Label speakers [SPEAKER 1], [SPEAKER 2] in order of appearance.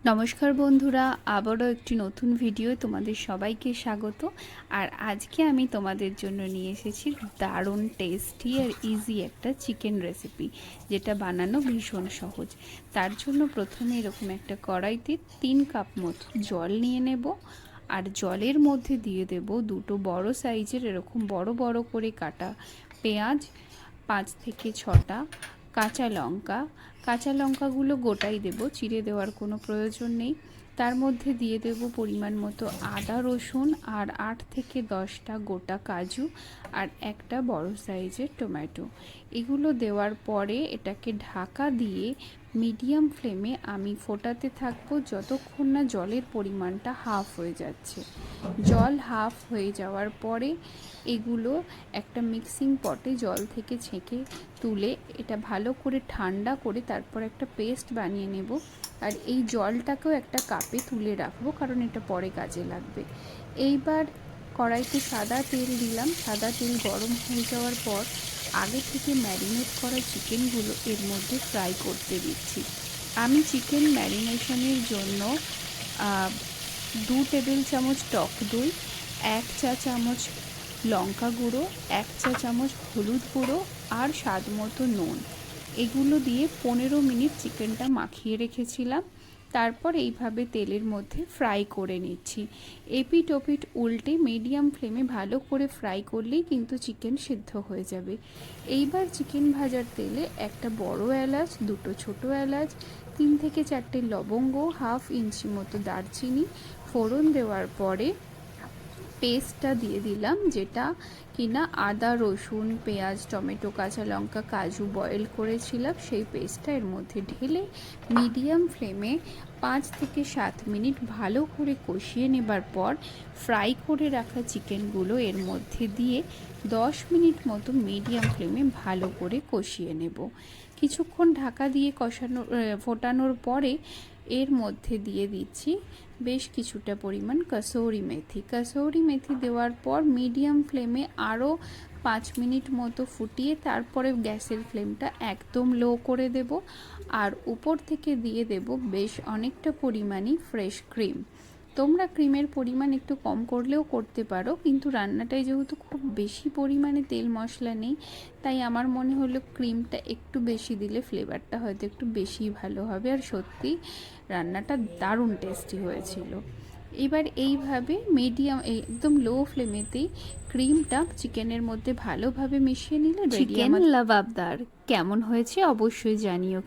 [SPEAKER 1] নমস্কার বন্ধুরা, আবারও একটি নতুন ভিডিও তোমাদের সবাইকে স্বাগত। আর আজকে আমি তোমাদের জন্য নিয়ে এসেছি দারুণ টেস্টি আর ইজি একটা চিকেন রেসিপি, যেটা বানানো ভীষণ সহজ। তার জন্য প্রথমে এরকম একটা কড়াইতে 3 কাপ মতো জল নিয়ে নেব। আর জলের মধ্যে দিয়ে দেব দুটো বড় সাইজের এরকম বড় বড় করে কাটা পেঁয়াজ, 5 থেকে 6টা কাঁচা লঙ্কা। কাঁচা লঙ্কাগুলো গোটাই দেব, চিড়ে দেওয়ার কোনো প্রয়োজন নেই। তার মধ্যে দিয়ে দেব পরিমাণ মতো আদা রসুন আর 8 থেকে 10টা গোটা কাজু আর একটা বড় সাইজের টমেটো। এগুলো দেওয়ার পরে এটাকে ঢাকা দিয়ে মিডিয়াম ফ্লেমে আমি ফোটাতে থাকবো যতক্ষণ না জলের পরিমাণটা হাফ হয়ে যাচ্ছে। জল হাফ হয়ে যাওয়ার পরে এগুলো একটা মিক্সিং পটে জল থেকে ছেঁকে তুলে এটা ভালো করে ঠান্ডা করে তারপর একটা পেস্ট বানিয়ে নেব। আর এই জলটাকেও একটা কাপে তুলে রাখবো, কারণ এটা পরে কাজে লাগবে। এইবার কড়াইতে সাদা তেল দিলাম। সাদা তেল গরম হয়ে যাওয়ার পর আগে থেকে ম্যারিনেট করা চিকেনগুলো এর মধ্যে ফ্রাই করতে দিচ্ছি। আমি চিকেন ম্যারিনেশনের জন্য 2 টেবিল চামচ টক দই, 1 চা চামচ লঙ্কা গুঁড়ো, 1 চা চামচ হলুদ গুঁড়ো আর স্বাদ মতো নুন, এগুলো দিয়ে 15 মিনিট চিকেনটা মাখিয়ে রেখেছিলাম। তারপর এইভাবে তেলের মধ্যে ফ্রাই করে নিচ্ছি। এপিট ওপিট উল্টে মিডিয়াম ফ্লেমে ভালো করে ফ্রাই করলেই কিন্তু চিকেন সিদ্ধ হয়ে যাবে। এইবার চিকেন ভাজার তেলে একটা বড় এলাচ, দুটো ছোট এলাচ, 3 থেকে 4টে লবঙ্গ, হাফ ইঞ্চি মতো দারচিনি ফোড়ন দেওয়ার পরে পেস্টটা দিয়ে দিলাম, যেটা কিনা আদা রসুন পেঁয়াজ টমেটো কাঁচা লঙ্কা কাজু বয়েল করেছিলাম। সেই পেস্টটা এর মধ্যে ঢেলে মিডিয়াম ফ্লেমে 5 থেকে 7 মিনিট ভালো করে কষিয়ে নেবার পর ফ্রাই করে রাখা চিকেনগুলো এর মধ্যে দিয়ে 10 মিনিট মতো মিডিয়াম ফ্লেমে ভালো করে কষিয়ে নেব। কিছুক্ষণ ঢাকা দিয়ে ফোটানোর পরে এর মধ্যে দিয়ে দিচ্ছি বেশ কিছুটা পরিমাণ কাসৌরি মেথি। কাসৌরি মেথি দেওয়ার পর মিডিয়াম ফ্লেমে আরও 5 মিনিট মতো ফুটিয়ে তারপরে গ্যাসের ফ্লেমটা একদম লো করে দেব। আর উপর থেকে দিয়ে দেব বেশ অনেকটা পরিমাণই ফ্রেশ ক্রিম। তোমরা ক্রিমের পরিমাণ একটু কম করলেও করতে পারো, কিন্তু রান্নাটায় যেহেতু খুব বেশি পরিমাণে তেল মশলা নেই, তাই আমার মনে হলো ক্রিমটা একটু বেশি দিলে ফ্লেভারটা হয়তো একটু বেশিই ভালো হবে। আর সত্যি রান্নাটা দারুণ টেস্টি হয়েছিল। এবার এইভাবে মিডিয়াম একদম লো ফ্লেমেতেই ক্রিমটা চিকেনের মধ্যে ভালোভাবে মিশিয়ে নিলে রেডি। চিকেন লাবাবদার কেমন হয়েছে অবশ্যই জানিও।